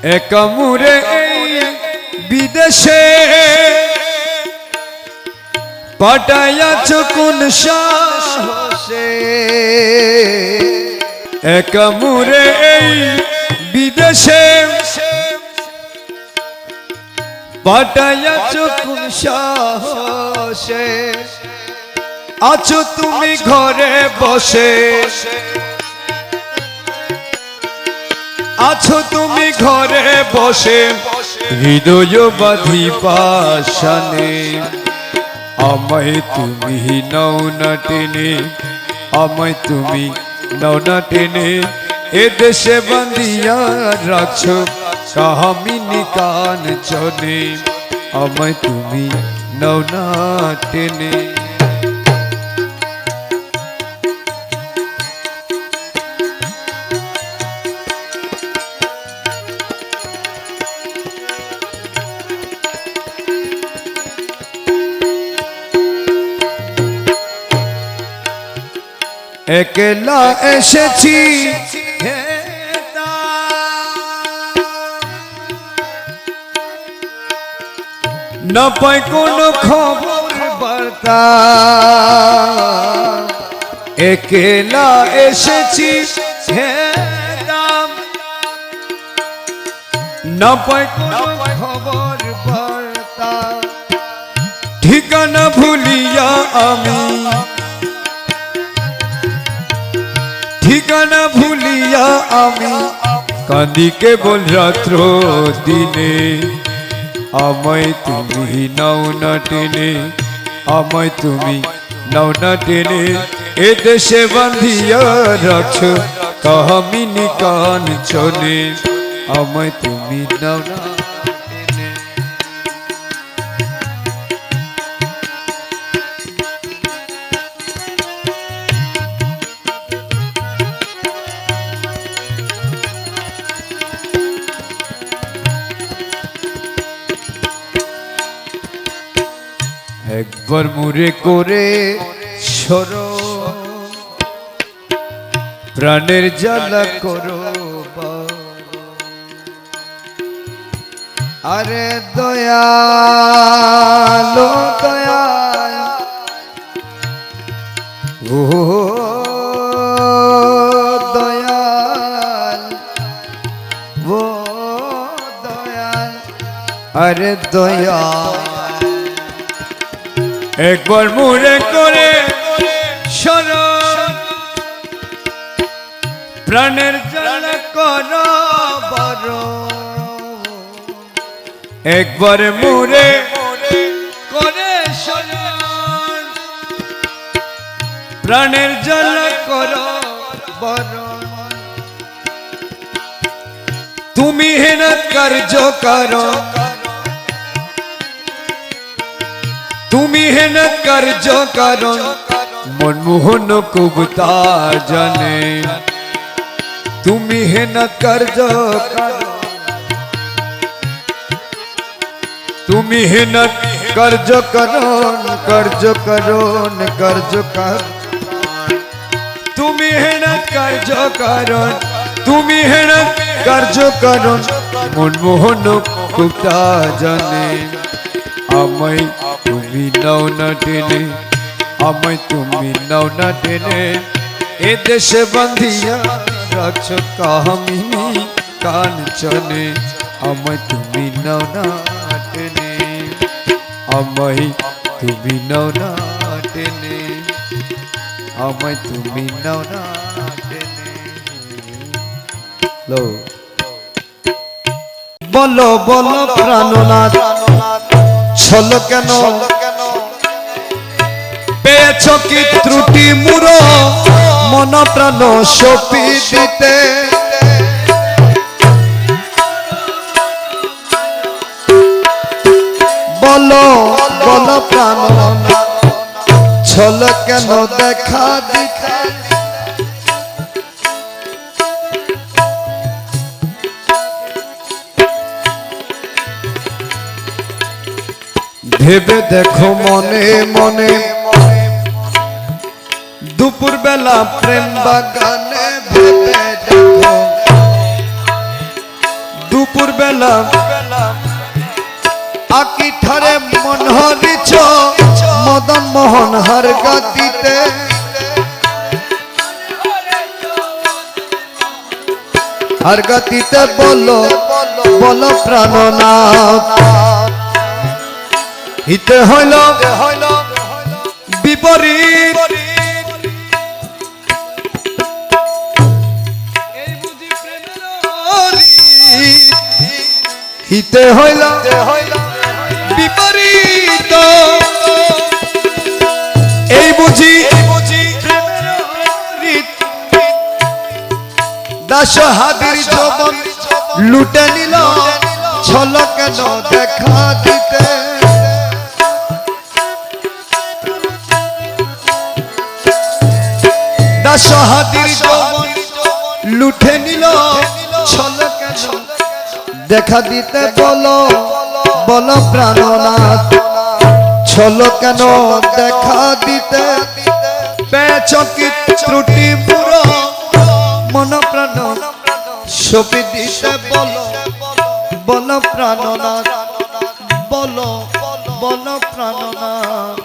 একামুরে এই বিদেশে পাঠাইয়াছ কোন সাহসে, একামুরে এই বিদেশে পাঠাইয়াছ কোন সাহসে, আছো তুমি ঘরে বসে, আছো তুমি ঘরে বসে হৃদয় বাঁধি পাশানে, আমায় তুমি নাও না টেনে, আমায় তুমি নাও না টেনে, এ দেশে বাঁধিয়া রাখছো কামিনী কাঞ্চনে, আমায় তুমি নাও না টেনে। একলা এসেছি না পাই কোনো খবর বার্তা, একলা এসেছি না পাই কোনো খবর বার্তা, ঠিকানা ভুলিয়া আমি, ঠিকানা ভুলিয়া আমি কাঁদি কেবল রাত্র দিনে, আমায় তুমি নাও না টেনে, আমায় তুমি নাও না টেনে, এ দেশে বাঁধিয়া রাখছো কামিনী কাঞ্চনে, আমায় তুমি নাও না। একবার মুরে করে সরো, প্রাণের জ্বালা করো, আরে দয়ালো দয়াল, ও দয়াল, ও দয়াল, আরে দয়াল, একবার মুরে করে সরো, প্রাণের জ্বালা করো বড়, একবার মুরে করে সরো, প্রাণের জ্বালা করো বড়, তুমি হেনাত কার্য করো, তুমি হেনাত কার্য কারণ মনমোহন কুবতা জানে, তুমি হেনাত কার্য কারণ, তুমি হেনাত কার্য কারণ, কার্য কারণ, কার্য কারণ, তুমি হেনাত কার্য কারণ, তুমি হেনাত কার্য কারণ মনমোহন কুবতা জানে, আমায় তুমি নাও না টেনে, আমায় তুমি নাও না টেনে, এ দেশে বাঁধিয়া রাখছো কামিনী কাঞ্চনে, আমায় তুমি নাও না টেনে, আমায় তুমি নাও না টেনে, আমায় তুমি নাও না টেনে। বলো বলো প্রাণনাথ ছল কেন, পেয়েছ কি ত্রুটি মুরো মন প্রাণ সপি দিতে, বলো বলো প্রাণনাথ ছল কেন দেখা দিতে, ভেবে দেখো মনে মনে, দুপুর বেলা প্রেম বাগানে ভেবে দেখো, দুপুর বেলা আকি ঠারে মন হরিছ মদন মোহন হার গতিতে হার গতিতে বলো বলো প্রাণনাথ হিতে হইল বিপরীত হিতে হইল বিপরীত এই বুঝি দাস হাদির যৌবন লুটে নিল ছল কেন দেখা দিতে দাস হাদির যৌবন লুটে নিল ছল কেন দেখা দিতে বলো বলো প্রাণনাথ ছল কেন দেখা দিতে পেয়েছ কি ত্রুটি পুরো মন প্রাণ সপি দিতে বলো বলো প্রাণনাথ বলো বলো প্রাণনাথ